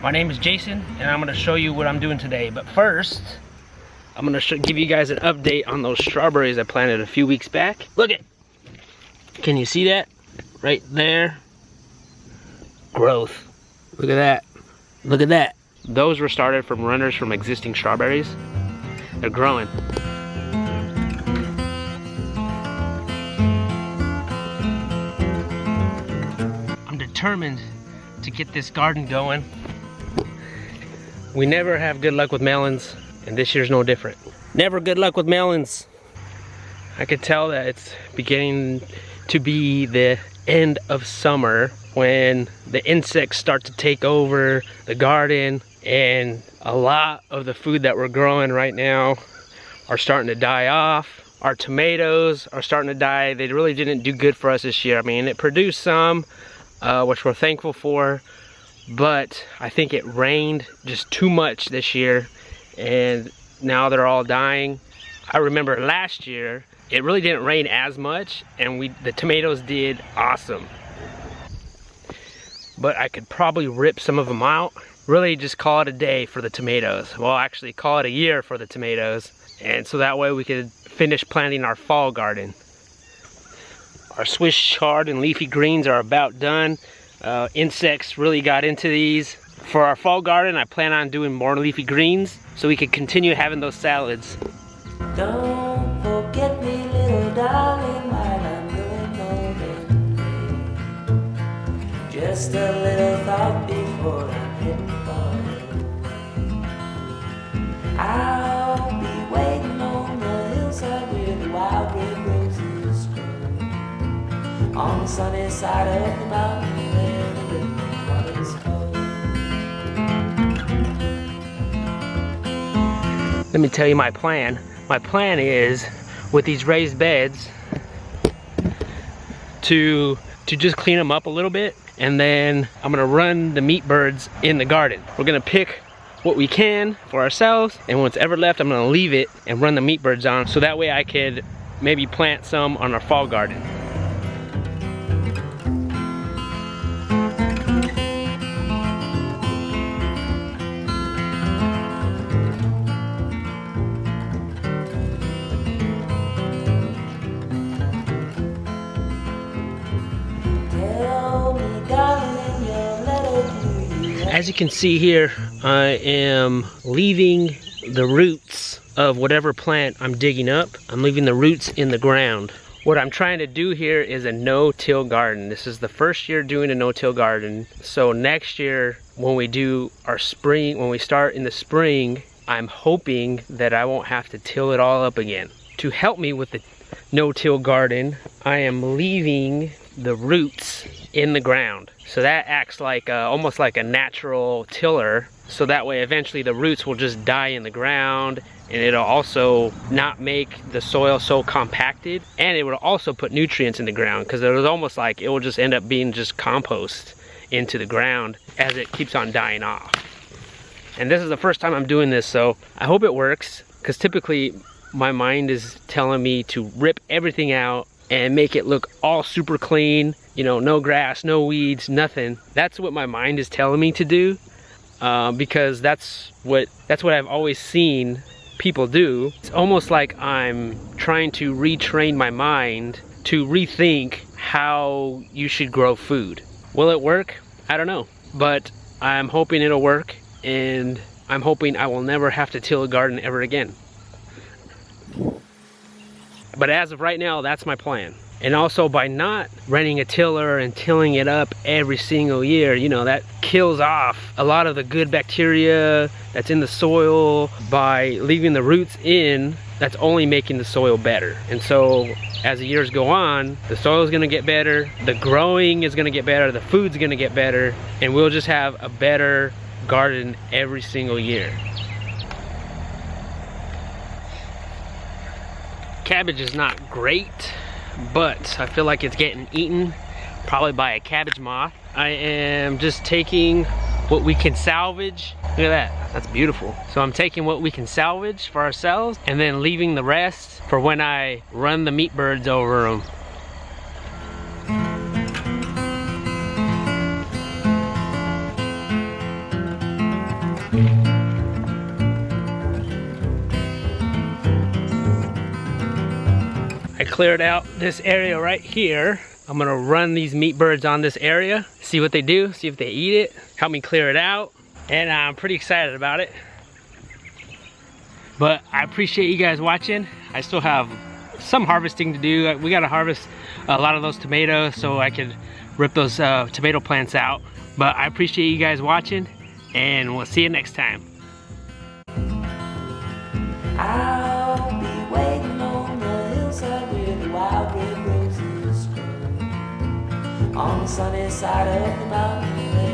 My name is Jason, and I'm gonna show you what I'm doing today. But first, I'm gonna give you guys an update on those strawberries I planted a few weeks back. Look it! Can you see that? Right there. Growth. Look at that. Look at that. Those were started from runners from existing strawberries. They're growing. I'm determined to get this garden going. We never have good luck with melons, and this year's no different. Never good luck with melons. I could tell that it's beginning to be the end of summer when the insects start to take over the garden, and a lot of the food that we're growing right now are starting to die off. Our tomatoes are starting to die. They really didn't do good for us this year. I mean, it produced some, which we're thankful for, but I think it rained just too much this year, and now they're all dying. I remember last year, it really didn't rain as much, and the tomatoes did awesome. But I could probably rip some of them out. Really just call it a day for the tomatoes. Well, actually call it a year for the tomatoes. And so that way we could finish planting our fall garden. Our Swiss chard and leafy greens are about done. Insects really got into these. For our fall garden, I plan on doing more leafy greens so we could continue having those salads. Don't forget me, little darling, while I'm going golden. Just a little thought before I'm heading for you. I'll be waiting on the hillside where the wild red roses grow, on the sunny side of the mountain where the river waters flow. Let me tell you my plan. My plan is, with these raised beds, to just clean them up a little bit, and then I'm gonna run the meat birds in the garden. We're gonna pick what we can for ourselves, and what's ever left, I'm gonna leave it and run the meat birds on, so that way I could maybe plant some on our fall garden. As you can see here, I am leaving the roots of whatever plant I'm digging up. I'm leaving the roots in the ground. What I'm trying to do here is a no-till garden. This is the first year doing a no-till garden. So next year, when we do our spring, when we start in the spring, I'm hoping that I won't have to till it all up again. To help me with the no-till garden, I am leaving the roots in the ground. So that acts like almost like a natural tiller. So that way eventually the roots will just die in the ground, and it'll also not make the soil so compacted, and it will also put nutrients in the ground, because it was almost like it will just end up being just compost into the ground as it keeps on dying off. And this is the first time I'm doing this, so I hope it works, because typically my mind is telling me to rip everything out and make it look all super clean, you know, no grass, no weeds, nothing. That's what my mind is telling me to do, because that's what I've always seen people do. It's almost like I'm trying to retrain my mind to rethink how you should grow food. Will it work? I don't know, but I'm hoping it'll work, and I'm hoping I will never have to till a garden ever again. But as of right now, that's my plan. And also, by not renting a tiller and tilling it up every single year, you know, that kills off a lot of the good bacteria that's in the soil. By leaving the roots in, that's only making the soil better. And so as the years go on, the soil is gonna get better, the growing is gonna get better, the food's gonna get better, and we'll just have a better garden every single year. Cabbage is not great, but I feel like it's getting eaten, probably by a cabbage moth. I am just taking what we can salvage. Look at that, that's beautiful. So I'm taking what we can salvage for ourselves and then leaving the rest for when I run the meat birds over them. I cleared out this area right here. I'm gonna run these meat birds on this area, see what they do, see if they eat it, help me clear it out, and I'm pretty excited about it. But I appreciate you guys watching. I still have some harvesting to do. We gotta harvest a lot of those tomatoes so I can rip those tomato plants out. But I appreciate you guys watching, and we'll see you next time. I'll be waiting on the hillside where the wild red roses grow, on the sunny side of the mountain.